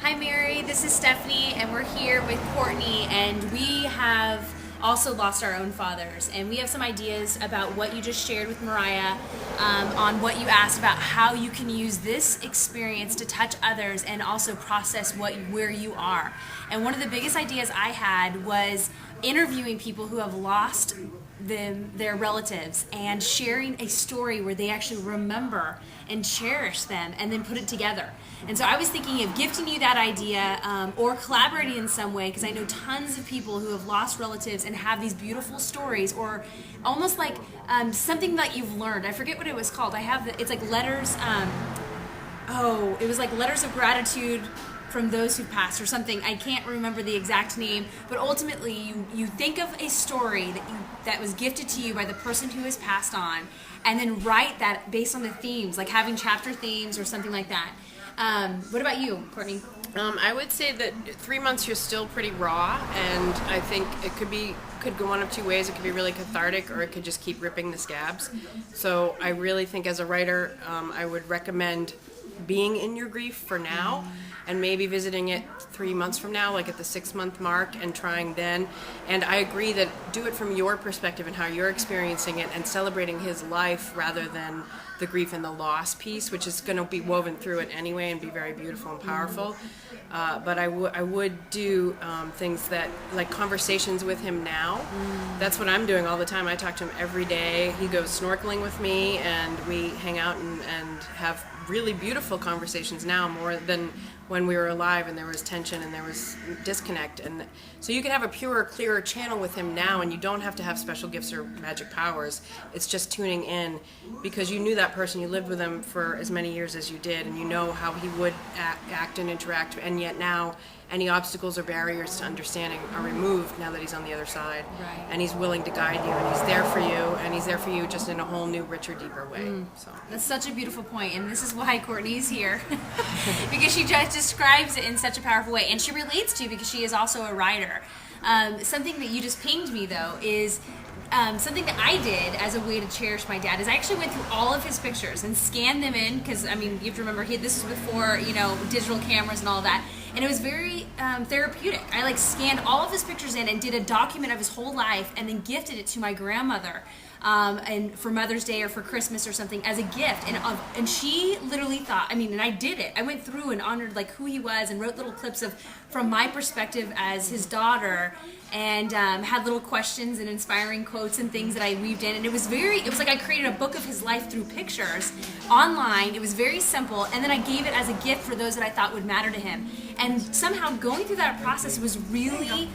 Hi Mary, this is Stephanie and we're here with Courtney and we have also lost our own fathers and we have some ideas about what you just shared with Mariah on what you asked about how you can use this experience to touch others and also process where you are. And one of the biggest ideas I had was interviewing people who have lost their relatives and sharing a story where they actually remember and cherish them and then put it together. And so I was thinking of gifting you that idea or collaborating in some way, because I know tons of people who have lost relatives and have these beautiful stories, or almost like something that you've learned. I forget what it was called. It's like letters, it was like letters of gratitude from those who passed or something. I can't remember the exact name, but ultimately you think of a story that was gifted to you by the person who has passed on, and then write that based on the themes, like having chapter themes or something like that. What about you, Courtney? I would say that 3 months you're still pretty raw, and I think it could go one of two ways. It could be really cathartic, or it could just keep ripping the scabs. So I really think as a writer, I would recommend being in your grief for now, and maybe visiting it 3 months from now, like at the 6-month mark, and trying then. And I agree that do it from your perspective and how you're experiencing it, and celebrating his life rather than the grief and the loss piece, which is going to be woven through it anyway and be very beautiful and powerful. But I would do things that, like conversations with him now. That's what I'm doing all the time. I talk to him every day. He goes snorkeling with me, and we hang out and have really beautiful conversations now, more than when we were alive and there was tension and there was disconnect. And so you can have a purer, clearer channel with him now, and you don't have to have special gifts or magic powers. It's just tuning in, because you knew that person, you lived with him for as many years as you did, and you know how he would act and interact, and yet now any obstacles or barriers to understanding are removed now that he's on the other side. Right. And he's willing to guide you, and he's there for you, and he's there for you just in a whole new, richer, deeper way. So That's such a beautiful point, and this is why Courtney's here, because she just describes it in such a powerful way, and she relates to, because she is also a writer. Something that you just pinged me, though, is something that I did as a way to cherish my dad is I actually went through all of his pictures and scanned them in, because I mean, you have to remember, this was before digital cameras and all that, and it was very therapeutic. I scanned all of his pictures in and did a document of his whole life, and then gifted it to my grandmother, and for Mother's Day or for Christmas or something as a gift, and she literally thought, and I did it. I went through and honored who he was, and wrote little clips from my perspective as his daughter, and had little questions and inspiring quotes and things that I weaved in, and it was like I created a book of his life through pictures online. It was very simple, and then I gave it as a gift for those that I thought would matter to him. And somehow going through that process was really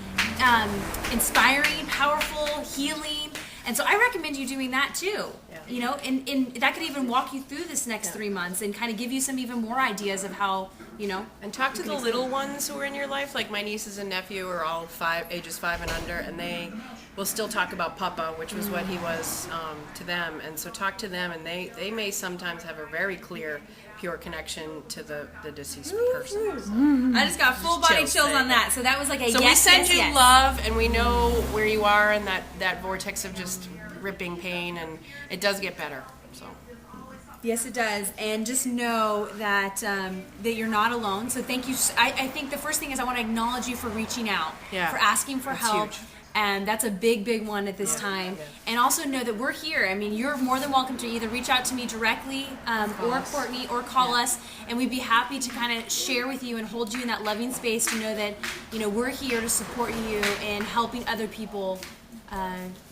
inspiring, powerful, healing. And so I recommend you doing that too. Yeah. And that could even walk you through this next 3 months and kind of give you some even more ideas of how, And talk to the little ones who are in your life. Like my nieces and nephew are all ages 5 and under, and they will still talk about Papa, which was what he was to them. And so talk to them, and they may sometimes have a very clear, pure connection to the deceased person. I just got full body chills on that. So that was like a so yes, we send yes, you yes. love, and we know where you are in that vortex of just ripping pain, and it does get better. So yes, it does, and just know that that you're not alone. So thank you. I think the first thing is I want to acknowledge you for reaching out, for asking for help. Huge. And that's a big, big one at this time. Yeah. And also know that we're here. You're more than welcome to either reach out to me directly or Courtney, or call us, and we'd be happy to kind of share with you and hold you in that loving space to know that we're here to support you in helping other people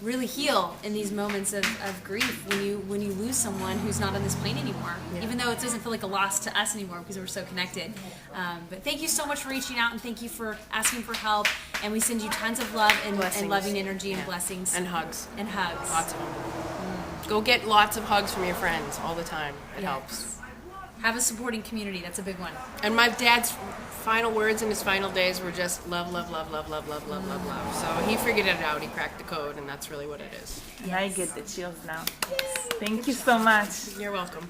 really heal in these moments of grief when you lose someone who's not on this plane anymore. Yeah. Even though it doesn't feel like a loss to us anymore because we're so connected. But thank you so much for reaching out, and thank you for asking for help. And we send you tons of love and loving energy and blessings. And hugs. And hugs. Lots of them. Go get lots of hugs from your friends all the time. It helps. Have a supporting community. That's a big one. And my dad's final words in his final days were just love, love, love, love, love, love, love, love, love. So he figured it out. He cracked the code, and that's really what it is. Yes. I get the chills now. Yes. Thank you so much. You're welcome.